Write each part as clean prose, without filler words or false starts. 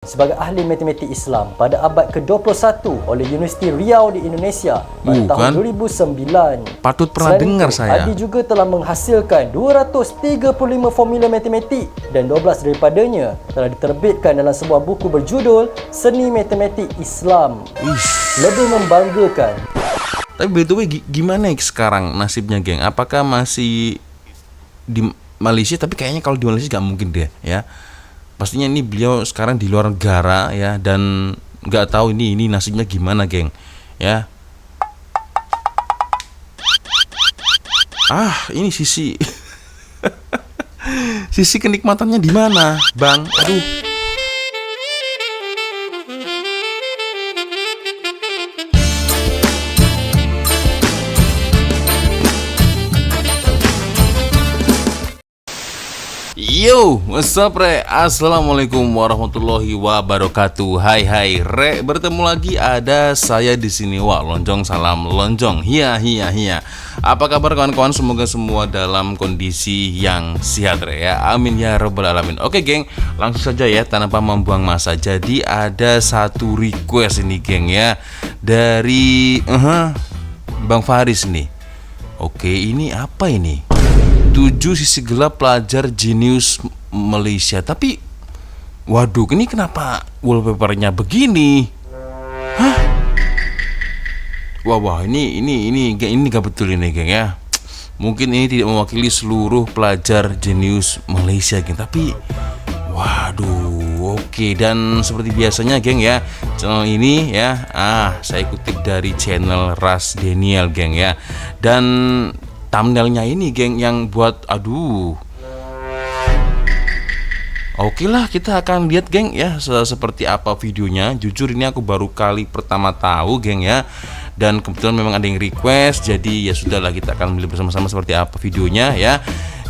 sebagai ahli matematik Islam pada abad ke-21 oleh Universiti Riau di Indonesia pada tahun 2009. Patut pernah dengar saya. Adi juga telah menghasilkan 235 formula matematik dan 12 daripadanya telah diterbitkan dalam sebuah buku berjudul Seni Matematik Islam. Lebih membanggakan. Tapi by the way, gimana sekarang nasibnya, geng? Apakah masih di Malaysia? Tapi kayaknya kalau di Malaysia nggak mungkin deh, ya. Pastinya ini beliau sekarang di luar negara, ya, dan nggak tahu ini nasibnya gimana, geng, ya. Ini sisi sisi kenikmatannya di mana, Bang? Aduh. Yo, what's up, Re? Assalamualaikum warahmatullahi wabarakatuh. Hai, Re. Bertemu lagi ada saya di sini. Wah, lonjong salam lonjong. Hiya. Apa kabar kawan-kawan? Semoga semua dalam kondisi yang sehat, Re, ya. Amin ya rabbal alamin. Oke, geng, langsung saja ya tanpa membuang masa. Jadi ada satu request ini, geng, ya, dari Bang Faris nih. Oke, ini apa ini? 7 sisi gelap pelajar jenius Malaysia. Tapi waduh, ini kenapa wallpapernya begini? Hah? Wah, ini gak betul ini, geng, ya. Mungkin ini tidak mewakili seluruh pelajar jenius Malaysia, geng. Tapi waduh, oke. Dan seperti biasanya, geng, ya, channel ini, ya, saya kutip dari channel Ras Daniel, geng, ya. Dan thumbnailnya ini, geng, yang buat Oke lah, kita akan lihat, geng, ya, seperti apa videonya. Jujur ini aku baru kali pertama tahu, geng, ya. Dan kebetulan memang ada yang request, jadi ya sudahlah, kita akan melihat bersama-sama seperti apa videonya, ya.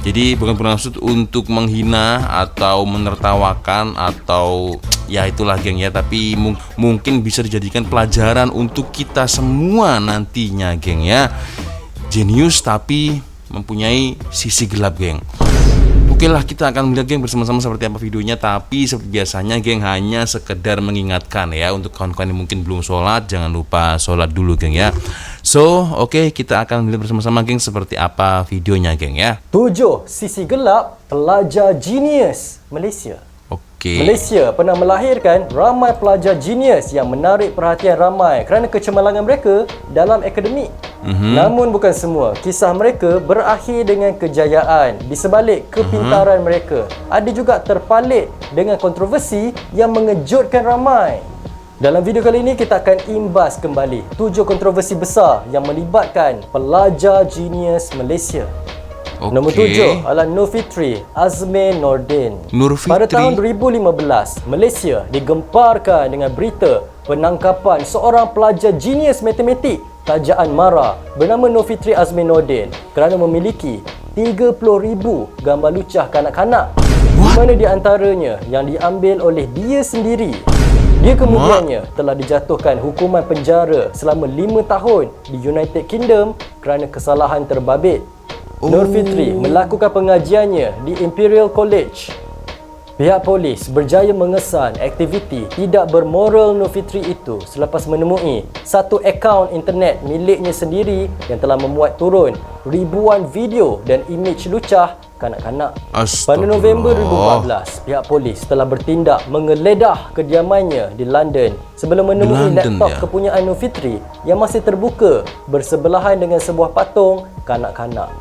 Jadi bukan bermaksud untuk menghina atau menertawakan atau ya itulah, geng, ya, tapi mungkin bisa dijadikan pelajaran untuk kita semua nantinya, geng, ya. Jenius tapi mempunyai sisi gelap, geng. Oke lah, kita akan melihat, geng, bersama-sama seperti apa videonya. Tapi seperti biasanya, geng, hanya sekedar mengingatkan, ya, untuk kawan-kawan yang mungkin belum sholat, jangan lupa sholat dulu, geng, ya. So, oke, kita akan melihat bersama-sama, geng, seperti apa videonya, geng, ya. 7 sisi gelap pelajar jenius Malaysia. Malaysia pernah melahirkan ramai pelajar jenius yang menarik perhatian ramai kerana kecemerlangan mereka dalam akademik. Namun bukan semua kisah mereka berakhir dengan kejayaan. Di sebalik kepintaran mereka, ada juga terpalit dengan kontroversi yang mengejutkan ramai. Dalam video kali ini kita akan imbas kembali 7 kontroversi besar yang melibatkan pelajar jenius Malaysia. Nombor 7 adalah Nur Fitri Azmi Nordin. Pada tahun 2015, Malaysia digemparkan dengan berita penangkapan seorang pelajar jenius matematik tajaan MARA bernama Nur Fitri Azmi Nordin kerana memiliki 30,000 gambar lucah kanak-kanak, di mana di antaranya yang diambil oleh dia sendiri. Dia kemudiannya telah dijatuhkan hukuman penjara selama 5 tahun di United Kingdom kerana kesalahan terbabit. Nur Fitri melakukan pengajiannya di Imperial College. Pihak polis berjaya mengesan aktiviti tidak bermoral Nur Fitri itu selepas menemui satu akaun internet miliknya sendiri yang telah memuat turun ribuan video dan imej lucah kanak-kanak. Pada November 2014, pihak polis telah bertindak menggeledah kediamannya di London sebelum menemui laptop kepunyaan Nur Fitri yang masih terbuka bersebelahan dengan sebuah patung kanak-kanak.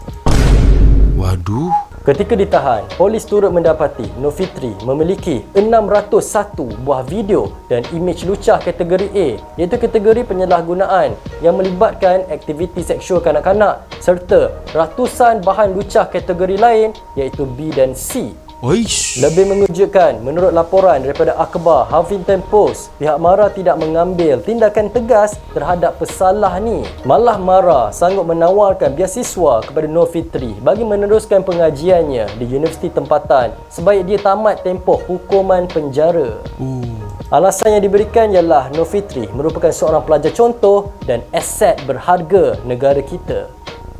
Waduh. Ketika ditahan, polis turut mendapati Nur Fitri memiliki 601 buah video dan imej lucah kategori A, iaitu kategori penyalahgunaan yang melibatkan aktiviti seksual kanak-kanak, serta ratusan bahan lucah kategori lain iaitu B dan C. Lebih mengejutkan, menurut laporan daripada akhbar Huffington Post, pihak MARA tidak mengambil tindakan tegas terhadap pesalah ni. Malah MARA sanggup menawarkan beasiswa kepada Nur Fitri bagi meneruskan pengajiannya di universiti tempatan sebaik dia tamat tempoh hukuman penjara. Alasan yang diberikan ialah Nur Fitri merupakan seorang pelajar contoh dan aset berharga negara kita.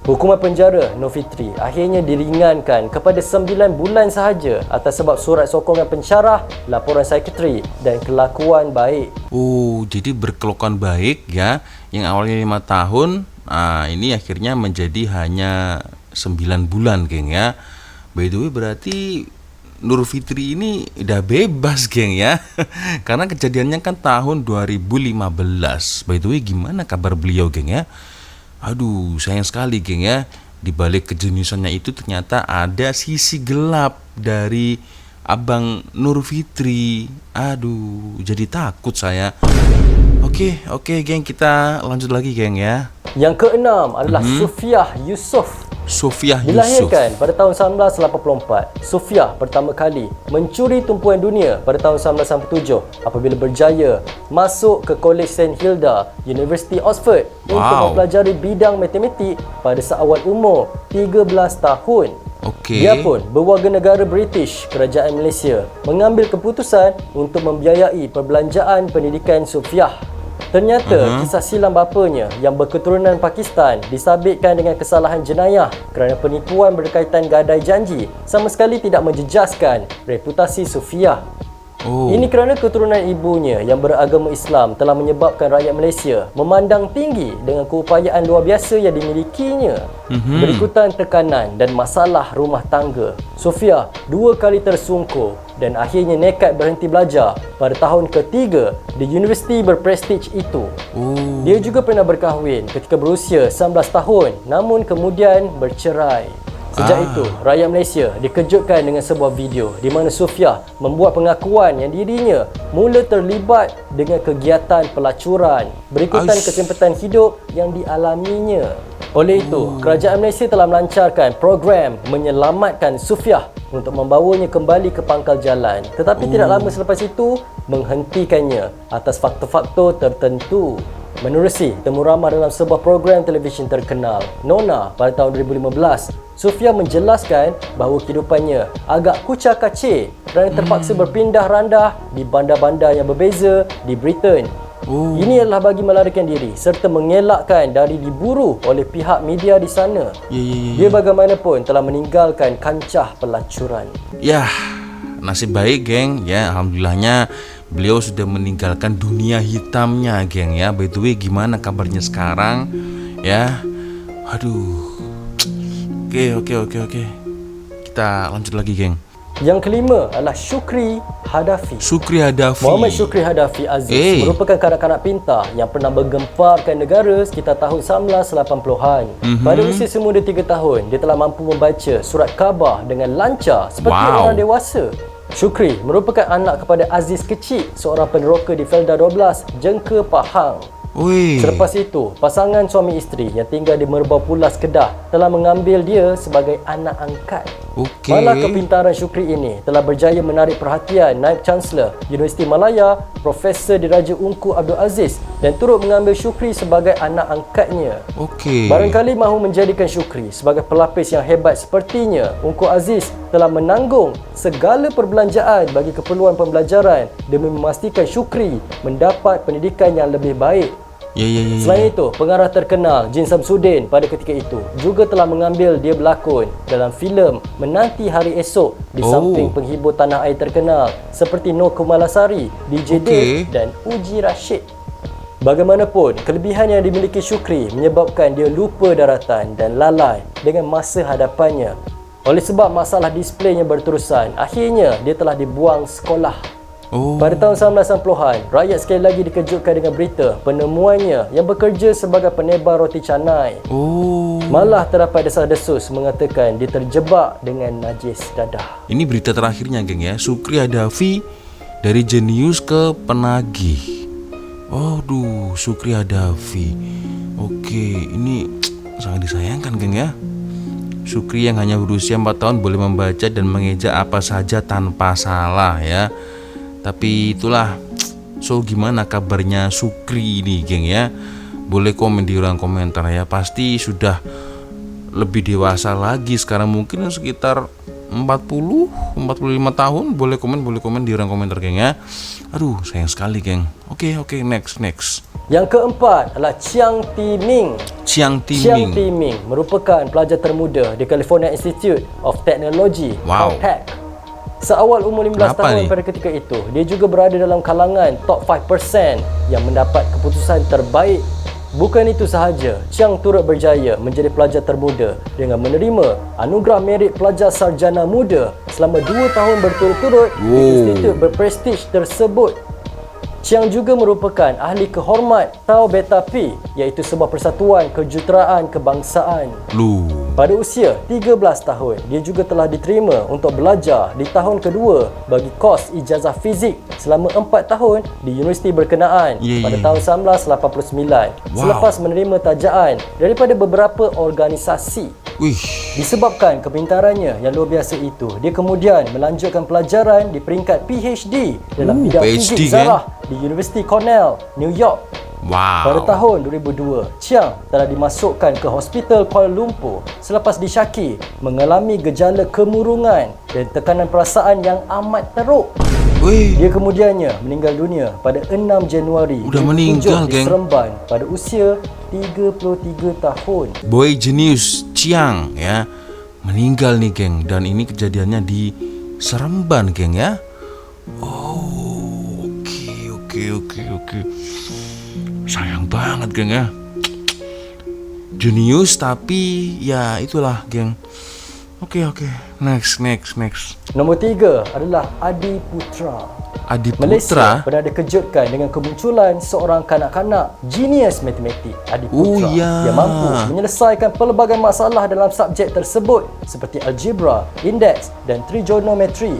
Hukuman penjara Nur Fitri akhirnya diringankan kepada 9 bulan sahaja atas sebab surat sokongan pensyarah, laporan psikiatri dan kelakuan baik. Oh, jadi berkelakuan baik ya, yang awalnya 5 tahun, ini akhirnya menjadi hanya 9 bulan, geng ya. By the way, berarti Nur Fitri ini udah bebas, geng ya. Karena kejadiannya kan tahun 2015. By the way, gimana kabar beliau, geng ya? Aduh, sayang sekali, geng ya. Di balik kejeniusannya itu ternyata ada sisi gelap dari Abang Nur Fitri. Aduh, jadi takut saya. Oke, geng, kita lanjut lagi, geng ya. Yang keenam adalah Sufiah Yusof. Dilahirkan pada tahun 1984, Sufiah pertama kali mencuri tumpuan dunia pada tahun 1997 apabila berjaya masuk ke College St. Hilda, University Oxford untuk mempelajari bidang matematik pada seawal umur 13 tahun. Dia pun berwarga negara British, Kerajaan Malaysia, mengambil keputusan untuk membiayai perbelanjaan pendidikan Sufiah. Ternyata kisah silam bapanya yang berketurunan Pakistan disabitkan dengan kesalahan jenayah kerana penipuan berkaitan gadai janji sama sekali tidak menjejaskan reputasi Sufiah. Ini kerana keturunan ibunya yang beragama Islam telah menyebabkan rakyat Malaysia memandang tinggi dengan keupayaan luar biasa yang dimilikinya. Berikutan tekanan dan masalah rumah tangga, Sufiah 2 kali tersungkur dan akhirnya nekat berhenti belajar pada tahun ketiga di universiti berprestij itu. Dia juga pernah berkahwin ketika berusia 19 tahun namun kemudian bercerai. Sejak itu, rakyat Malaysia dikejutkan dengan sebuah video di mana Sufiah membuat pengakuan yang dirinya mula terlibat dengan kegiatan pelacuran berikutan kesempatan hidup yang dialaminya. Oleh itu, Kerajaan Malaysia telah melancarkan program menyelamatkan Sufiah untuk membawanya kembali ke pangkal jalan. Tetapi tidak lama selepas itu, menghentikannya atas faktor-faktor tertentu. Menerusi temu ramah dalam sebuah program televisyen terkenal, Nona, pada tahun 2015, Sufiah menjelaskan bahawa kehidupannya agak kucak-kacir kerana terpaksa berpindah randah di bandar-bandar yang berbeza di Britain. Ini adalah bagi melarikan diri serta mengelakkan dari diburu oleh pihak media di sana. Dia bagaimanapun telah meninggalkan kancah pelacuran. Nasib baik, geng ya, alhamdulillahnya beliau sudah meninggalkan dunia hitamnya, geng ya. By the way, gimana kabarnya sekarang ya? Aduh. Oke. Kita lanjut lagi, geng. Yang kelima adalah Syukri Hadafi. Muhammad Syukri Hadafi Aziz merupakan kanak-kanak pintar yang pernah menggemparkan negara sekitar tahun 1980-an. Pada usia semuda 3 tahun, dia telah mampu membaca surat khabar dengan lancar seperti orang dewasa. Syukri merupakan anak kepada Aziz Kecil, seorang peneroka di Felda 12, Jengka, Pahang. Selepas itu, pasangan suami isteri yang tinggal di Merbau Pulas, Kedah telah mengambil dia sebagai anak angkat. Malah kepintaran Syukri ini telah berjaya menarik perhatian Naib Chancellor Universiti Malaya, Profesor Diraja Ungku Abdul Aziz dan turut mengambil Syukri sebagai anak angkatnya. Barangkali mahu menjadikan Syukri sebagai pelapis yang hebat sepertinya, Ungku Aziz telah menanggung segala perbelanjaan bagi keperluan pembelajaran demi memastikan Syukri mendapat pendidikan yang lebih baik. Selain itu, pengarah terkenal Jin Samsudin pada ketika itu juga telah mengambil dia berlakon dalam filem Menanti Hari Esok di samping penghibur tanah air terkenal seperti Nur Kumalasari, DJ Dave dan Uji Rashid. Bagaimanapun, kelebihan yang dimiliki Syukri menyebabkan dia lupa daratan dan lalai dengan masa hadapannya. Oleh sebab masalah disiplinnya berterusan, akhirnya dia telah dibuang sekolah. Pada tahun 1990-an, rakyat sekali lagi dikejutkan dengan berita penemuannya yang bekerja sebagai penebar roti canai. Malah terdapat desas-desus mengatakan dia terjebak dengan najis dadah. Ini berita terakhirnya, geng ya. Syukri Hadafi dari jenius ke penagih. Syukri Hadafi. Ini sangat disayangkan, geng ya. Syukri yang hanya berusia 4 tahun boleh membaca dan mengeja apa saja tanpa salah ya. Tapi itulah, gimana kabarnya Syukri ini, geng ya? Boleh komen di ruang komentar ya. Pasti sudah lebih dewasa lagi sekarang, mungkin sekitar 40-45 tahun. Boleh komen di ruang komentar, geng ya. Aduh, sayang sekali, geng. Oke, next. Yang keempat adalah Chiang Ti-ming. Chiang Chiang Ti-ming. Ti-ming merupakan pelajar termuda di California Institute of Technology, Wow. Caltech. Seawal umur 15 Kenapa tahun ni? pada ketika itu, dia juga berada dalam kalangan top 5% yang mendapat keputusan terbaik. Bukan itu sahaja, Chiang turut berjaya menjadi pelajar termuda dengan menerima anugerah merit pelajar sarjana muda selama 2 tahun berturut-turut di institut berprestij tersebut. Chiang juga merupakan ahli kehormat Tau Beta Pi, iaitu sebuah persatuan kejuruteraan kebangsaan. Pada usia 13 tahun, dia juga telah diterima untuk belajar di tahun kedua bagi kos ijazah fizik selama 4 tahun di universiti berkenaan pada tahun 1989 selepas menerima tajaan daripada beberapa organisasi. Disebabkan kepintarannya yang luar biasa itu, dia kemudian melanjutkan pelajaran di peringkat PhD dalam bidang fizik zarah di Universiti Cornell, New York. Pada tahun 2002, Chiang telah dimasukkan ke Hospital Kuala Lumpur selepas disyaki mengalami gejala kemurungan dan tekanan perasaan yang amat teruk. Dia kemudiannya meninggal dunia pada 6 Januari meninggal, di Seremban pada usia 33 tahun. Boy jenius Chiang ya meninggal nih geng, dan ini kejadiannya di Seremban geng ya. Oke. Sayang banget geng ya. Jenius tapi ya itulah geng. Oke. Next. Nombor 3 adalah Adi Putra. Adi Malaysia Putra. pernah dikejutkan dengan kemunculan seorang kanak-kanak genius matematik, Adi Putra, yang mampu menyelesaikan pelbagai masalah dalam subjek tersebut seperti algebra, indeks dan trigonometri.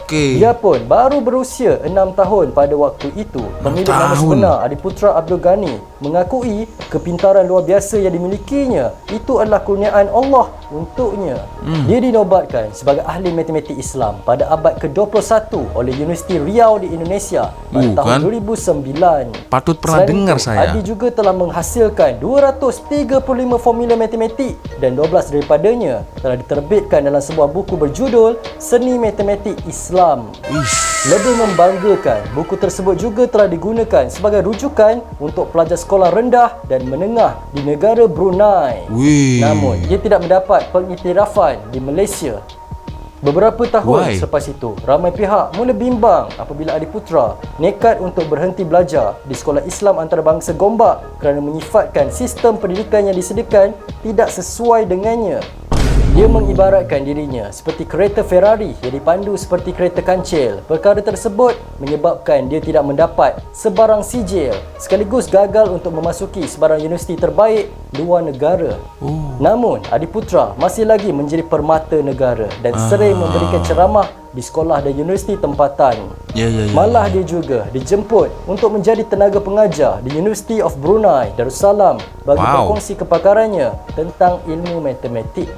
Dia pun baru berusia 6 tahun pada waktu itu. Pemilik nama sebenar Adi Putra Abdul Ghani mengakui kepintaran luar biasa yang dimilikinya itu adalah kurniaan Allah untuknya. Dia dinobatkan sebagai ahli matematik Islam pada abad ke-21 oleh Universiti Riau di Indonesia pada tahun 2009. Patut pernah dengar saya. Adi juga telah menghasilkan 235 formula matematik dan 12 daripadanya telah diterbitkan dalam sebuah buku berjudul Seni Matematik Islam. Lebih membanggakan, buku tersebut juga telah digunakan sebagai rujukan untuk pelajar sekolah rendah dan menengah di negara Brunei. Namun, ia tidak mendapat pengiktirafan di Malaysia. Beberapa tahun selepas itu, ramai pihak mula bimbang apabila Adi Putra nekat untuk berhenti belajar di Sekolah Islam Antarabangsa Gombak kerana menyifatkan sistem pendidikan yang disediakan tidak sesuai dengannya. Dia mengibaratkan dirinya seperti kereta Ferrari yang dipandu seperti kereta kancil. Perkara tersebut menyebabkan dia tidak mendapat sebarang sijil sekaligus gagal untuk memasuki sebarang universiti terbaik luar negara. Namun, Adi Putra masih lagi menjadi permata negara dan sering memberikan ceramah di sekolah dan universiti tempatan. Malah dia juga dijemput untuk menjadi tenaga pengajar di University of Brunei Darussalam bagi berkongsi kepakarannya tentang ilmu matematik.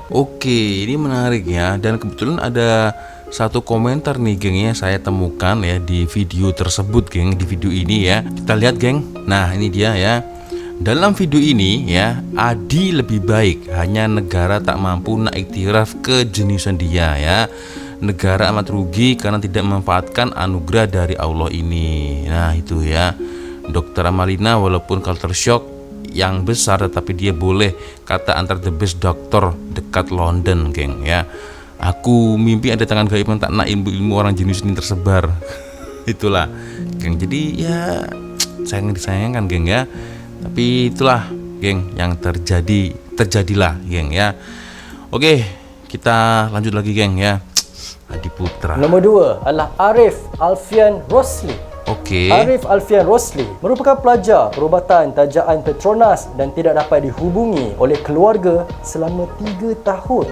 Ini menarik ya, dan kebetulan ada satu komentar nih geng ya, saya temukan ya di video tersebut geng, di video ini ya. Kita lihat geng. Nah, ini dia ya. Dalam video ini ya, Adi lebih baik, hanya negara tak mampu mengiktiraf kejeniusan dia ya. Negara amat rugi karena tidak memanfaatkan anugerah dari Allah ini. Nah itu ya, Dr. Amalina walaupun culture shock yang besar, tetapi dia boleh kata antar the best doctor dekat London geng ya. Aku mimpi ada tangan gaib yang tak nak ilmu orang jenius ini tersebar. Itulah geng, jadi ya disayangkan geng ya. Tapi itulah geng yang terjadilah geng ya. Oke, kita lanjut lagi geng ya. Adi Putra. Nombor 2 adalah Arif Alfian Rosli. Arif Alfian Rosli merupakan pelajar perubatan tajaan Petronas dan tidak dapat dihubungi oleh keluarga selama 3 tahun.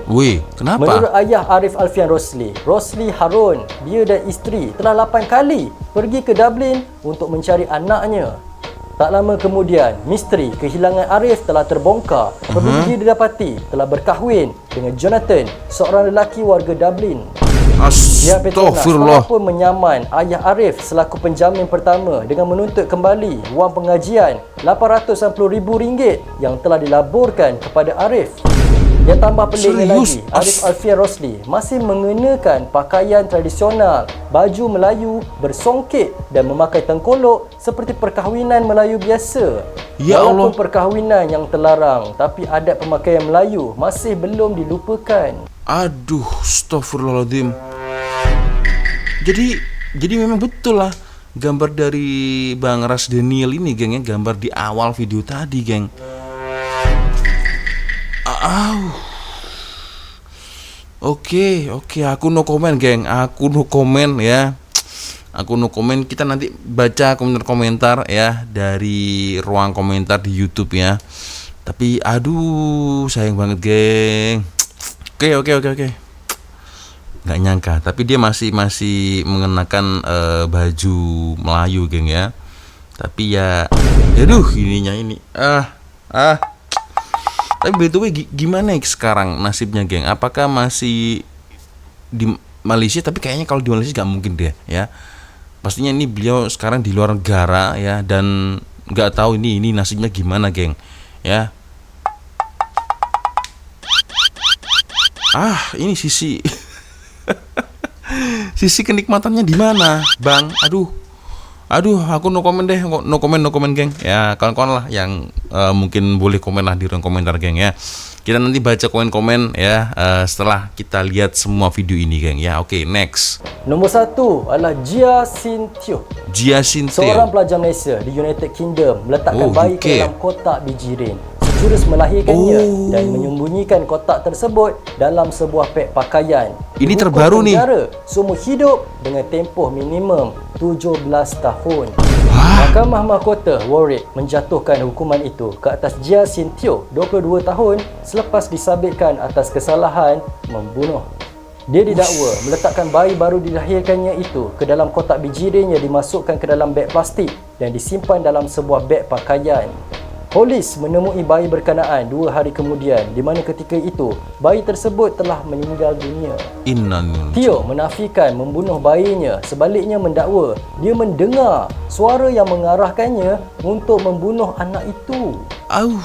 Kenapa? Menurut ayah Arif Alfian Rosli, Rosli Harun, dia dan isteri telah 8 kali pergi ke Dublin untuk mencari anaknya. Tak lama kemudian, misteri kehilangan Arif telah terbongkar apabila dia didapati telah berkahwin dengan Jonathan, seorang lelaki warga Dublin. Pihak Petronas pun menyaman ayah Arif selaku penjamin pertama dengan menuntut kembali wang pengajian RM860,000 yang telah dilaburkan kepada Arif. Yang tambah peliknya Serius? lagi, Arif Alfian Rosli masih mengenakan pakaian tradisional, baju Melayu bersongkit dan memakai tengkolok seperti perkahwinan Melayu biasa. Ya Walaupun Allah. perkahwinan yang terlarang, tapi adat pemakaian Melayu masih belum dilupakan. Aduh, astagfirullahaladzim. Jadi memang betul lah gambar dari Bang Ras Daniel ini, geng, ya, gambar di awal video tadi, geng. Oke, aku no comment, geng. Aku no comment ya. Aku no comment. Kita nanti baca komentar-komentar ya dari ruang komentar di YouTube ya. Tapi aduh, sayang banget, geng. Oke. Nggak nyangka, tapi dia masih mengenakan baju Melayu, geng ya. Tapi ya, aduh, ininya ini. Tapi by the way, gimana sekarang nasibnya, geng? Apakah masih di Malaysia? Tapi kayaknya kalau di Malaysia nggak mungkin deh, ya. Pastinya ini beliau sekarang di luar negara, ya, dan nggak tahu ini nasibnya gimana, geng, ya. Ini sisi sisi kenikmatannya di mana, Bang? Aduh, aku no comment deh, no comment, geng. Ya, kawan-kawan lah yang mungkin boleh komen lah di ruang komentar, geng ya. Kita nanti baca komen ya setelah kita lihat semua video ini, geng ya. Oke, next. Nombor 1 adalah Jia Sin Teo. Seorang pelajar Malaysia di United Kingdom meletakkan bayi UK. ke dalam kotak bijirin. Sejurus melahirkannya dan menyembunyikan kotak tersebut dalam sebuah beg pakaian. Ini Dihukum terbaru nih. penjara seumur hidup dengan tempoh minimum 17 tahun. Mahkamah Mahkota Warwick menjatuhkan hukuman itu ke atas Jia Sin Teo, 22 tahun, selepas disabitkan atas kesalahan membunuh. Dia didakwa meletakkan bayi baru dilahirkannya itu ke dalam kotak bijirin yang dimasukkan ke dalam beg plastik dan disimpan dalam sebuah beg pakaian. Polis menemui bayi berkenaan 2 hari kemudian, di mana ketika itu bayi tersebut telah meninggal dunia. Teo menafikan membunuh bayinya, sebaliknya mendakwa dia mendengar suara yang mengarahkannya untuk membunuh anak itu.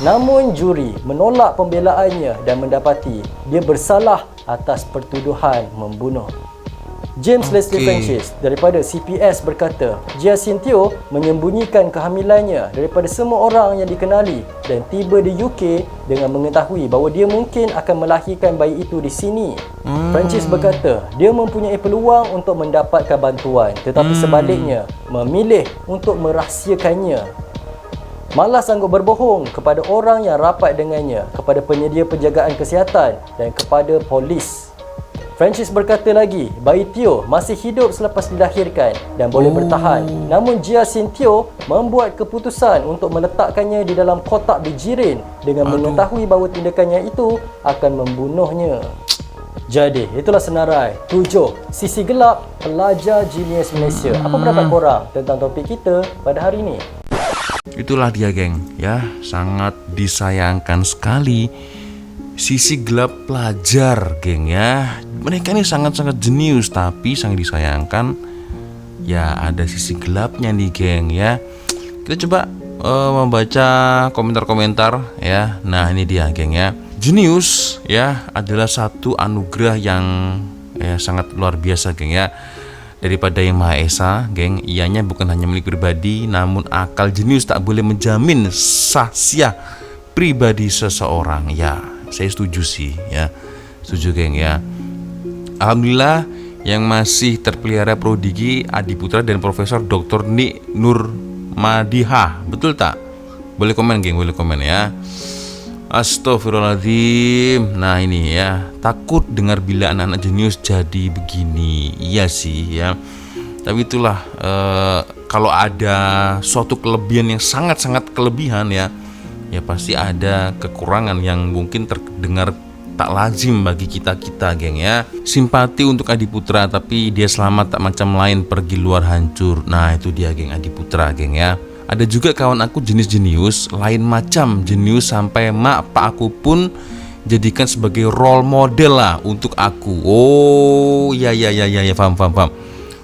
Namun juri menolak pembelaannya dan mendapati dia bersalah atas pertuduhan membunuh. James Leslie Francis daripada CPS berkata, Jia Sin Teo menyembunyikan kehamilannya daripada semua orang yang dikenali dan tiba di UK dengan mengetahui bahawa dia mungkin akan melahirkan bayi itu di sini. Francis berkata, dia mempunyai peluang untuk mendapatkan bantuan, tetapi sebaliknya memilih untuk merahsiakannya. Malas sanggup berbohong kepada orang yang rapat dengannya, kepada penyedia penjagaan kesihatan dan kepada polis. Francis berkata lagi, bayi Teo masih hidup selepas dilahirkan dan boleh bertahan. Namun Jia Sin Teo membuat keputusan untuk meletakkannya di dalam kotak bijirin dengan mengetahui bahawa tindakannya itu akan membunuhnya. Jadi, itulah senarai 7 sisi gelap pelajar jenius Malaysia. Apa pendapat korang tentang topik kita pada hari ini? Itulah dia, geng ya, sangat disayangkan sekali sisi gelap pelajar, geng ya. Mereka ini sangat-sangat jenius, tapi sangat disayangkan ya ada sisi gelapnya nih, geng ya. Kita coba membaca komentar-komentar ya. Nah, ini dia, geng ya. Jenius ya adalah satu anugerah yang sangat luar biasa, geng ya. Daripada Yang Maha Esa, geng, ianya bukan hanya milik pribadi, namun akal jenius tak boleh menjamin sah-siah pribadi seseorang. Ya, saya setuju sih ya. Setuju, geng ya. Alhamdulillah yang masih terpelihara prodigi Adiputra dan Profesor Dr. Nik Nur Madihah. Betul tak? Boleh komen, geng, boleh komen ya. Astagfirullahaladzim. Nah, ini ya, takut dengar bila anak-anak jenius jadi begini. Iya sih ya. Tapi itulah kalau ada suatu kelebihan yang sangat-sangat kelebihan ya pasti ada kekurangan yang mungkin terdengar tak lazim bagi kita-kita, geng ya. Simpati untuk Adiputra, tapi dia selamat tak macam lain pergi luar hancur. Nah, itu dia, geng, Adiputra, geng ya. Ada juga kawan aku jenis jenius, lain macam jenius sampai mak pak aku pun jadikan sebagai role model lah untuk aku. Oh, ya, paham.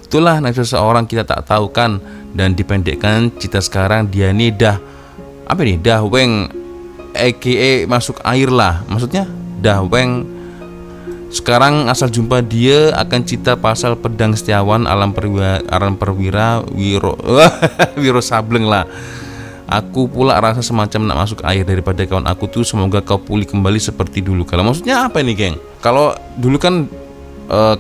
Itulah nasib seseorang kita tak tahu kan, dan dipendekkan cita sekarang dia nih dah weng aka masuk air lah. Maksudnya Dahweng. Sekarang asal jumpa dia akan cita pasal pedang Setiawan alam perwira Wiro Sableng lah. Aku pula rasa semacam nak masuk air daripada kawan aku tuh. Semoga kau pulih kembali seperti dulu. Kalau maksudnya apa nih geng? Kalau dulu kan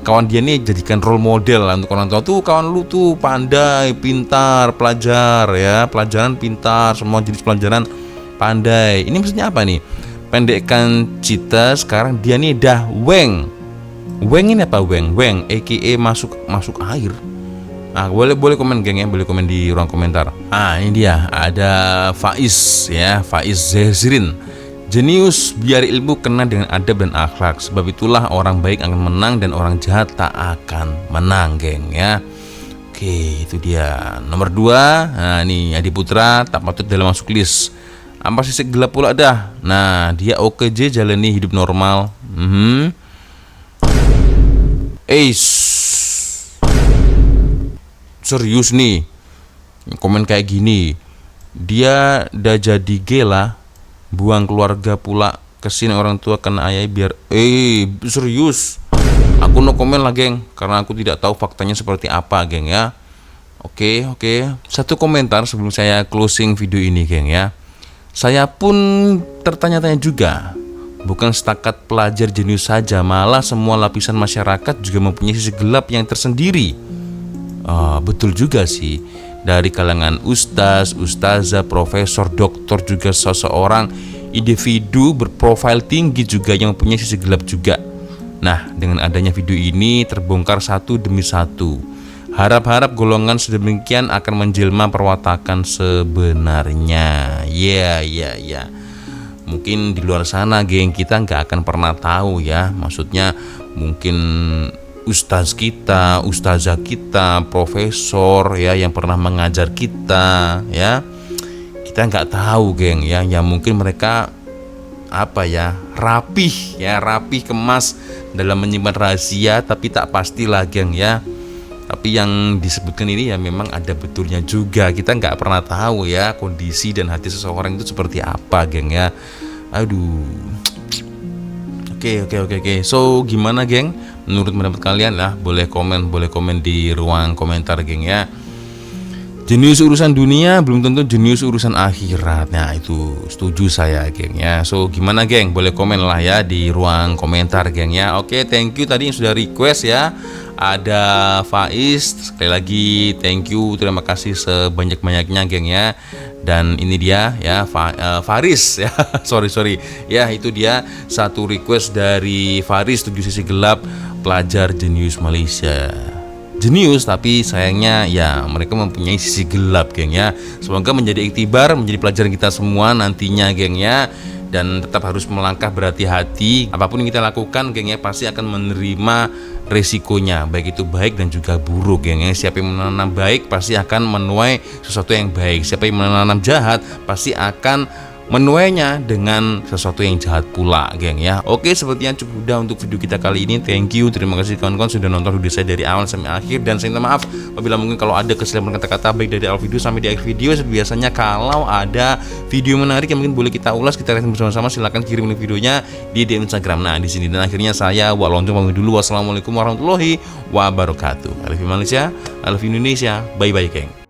kawan dia nih jadikan role model lah untuk orang tua tuh. Kawan lu tuh pandai, pintar, pelajar ya, pelajaran pintar, semua jenis pelajaran pandai. Ini maksudnya apa nih? Pendekkan cita, sekarang dia nih dah weng. Weng ini apa weng? Weng aka masuk air. Nah, boleh komen geng ya, boleh komen di ruang komentar. Ini dia, ada Faiz ya, Faiz Zehzrin. Jenius biar ilmu kena dengan adab dan akhlak. Sebab itulah orang baik akan menang dan orang jahat tak akan menang geng ya. Oke, itu dia. Nomor 2, nah nih Adi Putra tak patut dalam masuk list. Apa sih gelap pula dah. Nah, dia oke je jalani hidup normal. Serius nih komen kayak gini. Dia udah jadi gay lah, buang keluarga pula, kesini orang tua kena ayah biar serius. Aku no komen lah geng, karena aku tidak tahu faktanya seperti apa geng ya. Oke. Satu komentar sebelum saya closing video ini geng ya. Saya pun tertanya-tanya juga. Bukan setakat pelajar jenius saja, malah semua lapisan masyarakat juga mempunyai sisi gelap yang tersendiri. Betul juga sih. Dari kalangan ustaz, ustazah, profesor, doktor, juga seseorang individu berprofil tinggi juga yang mempunyai sisi gelap juga. Nah, dengan adanya video ini terbongkar satu demi satu. Harap-harap golongan sedemikian akan menjelma perwatakan sebenarnya. Ya. Mungkin di luar sana geng kita nggak akan pernah tahu ya. Maksudnya mungkin ustaz kita, ustazah kita, profesor ya yang pernah mengajar kita ya. Kita nggak tahu geng ya. Ya mungkin mereka rapih kemas dalam menyimpan rahasia, tapi tak pastilah geng ya. Tapi yang disebutkan ini ya memang ada betulnya juga. Kita nggak pernah tahu ya kondisi dan hati seseorang itu seperti apa geng ya. Aduh. Oke. So gimana geng? Menurut pendapat kalian lah, boleh komen di ruang komentar geng ya. Jenius urusan dunia belum tentu jenius urusan akhirat. Nah itu setuju saya geng ya. So gimana geng? Boleh komen lah ya di ruang komentar geng ya. Oke, thank you tadi yang sudah request ya. Ada Faiz, sekali lagi thank you, terima kasih sebanyak-banyaknya geng ya. Dan ini dia ya Faris ya. sorry ya, itu dia satu request dari Faris, 7 sisi gelap pelajar jenius Malaysia. Jenius tapi sayangnya ya mereka mempunyai sisi gelap geng ya. Semoga menjadi iktibar, menjadi pelajaran kita semua nantinya geng ya. Dan tetap harus melangkah berhati-hati. Apapun yang kita lakukan geng ya pasti akan menerima resikonya, baik itu baik dan juga buruk geng ya. Siapa yang menanam baik pasti akan menuai sesuatu yang baik. Siapa yang menanam jahat pasti akan menuainya dengan sesuatu yang jahat pula geng ya. Oke, sepertinya cukup udah untuk video kita kali ini. Thank you, terima kasih kawan-kawan sudah nonton video saya dari awal sampai akhir. Dan saya minta maaf apabila mungkin kalau ada kesilapan kata-kata baik dari awal video sampai di akhir video. Biasanya kalau ada video menarik yang mungkin boleh kita ulas, kita reaksi bersama-sama, silahkan kirim link videonya di DM Instagram. Nah di sini dan akhirnya saya Wak Lontong pamit dulu. Wassalamualaikum warahmatullahi wabarakatuh. I love you Malaysia, I love you Indonesia. Bye bye geng.